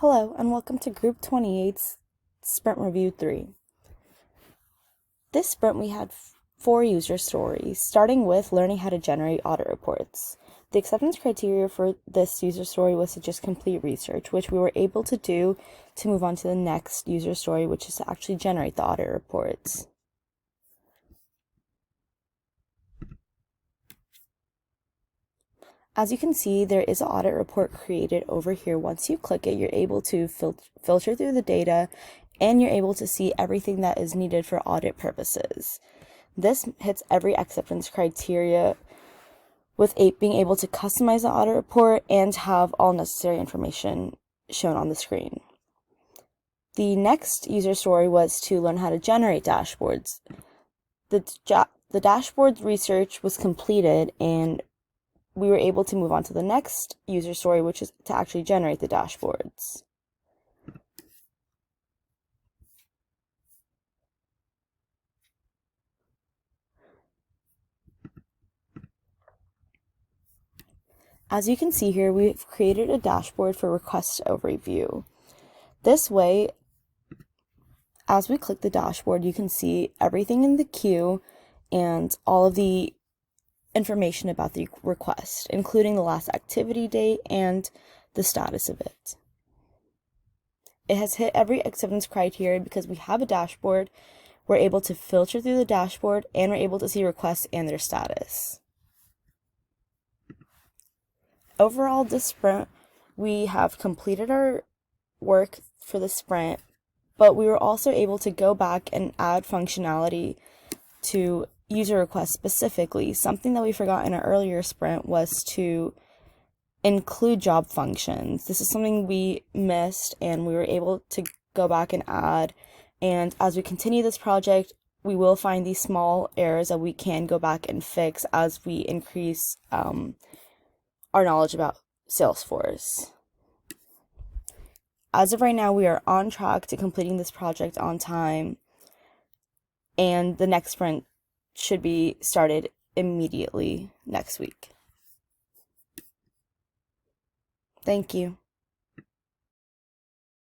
Hello, and welcome to Group 28's Sprint Review 3. This sprint we had 4 user stories, starting with learning how to generate audit reports. The acceptance criteria for this user story was to just complete research, which we were able to do to move on to the next user story, which is to actually generate the audit reports. As you can see, there is an audit report created over here. Once you click it, you're able to filter through the data, and you're able to see everything that is needed for audit purposes. This hits every acceptance criteria with being able to customize the audit report and have all necessary information shown on the screen. The next user story was to learn how to generate dashboards. The dashboard research was completed, and we were able to move on to the next user story, which is to actually generate the dashboards. As you can see here, we've created a dashboard for request overview. This way, as we click the dashboard, you can see everything in the queue and all of the information about the request, including the last activity date and the status of it. It has hit every acceptance criteria because we have a dashboard. We're able to filter through the dashboard, and we're able to see requests and their status. Overall, this sprint, we have completed our work for the sprint, but we were also able to go back and add functionality to user requests specifically. Something that we forgot in our earlier sprint was to include job functions. This is something we missed, and we were able to go back and add. And as we continue this project, we will find these small errors that we can go back and fix as we increase our knowledge about Salesforce. As of right now, we are on track to completing this project on time, and the next sprint should be started immediately next week. Thank you.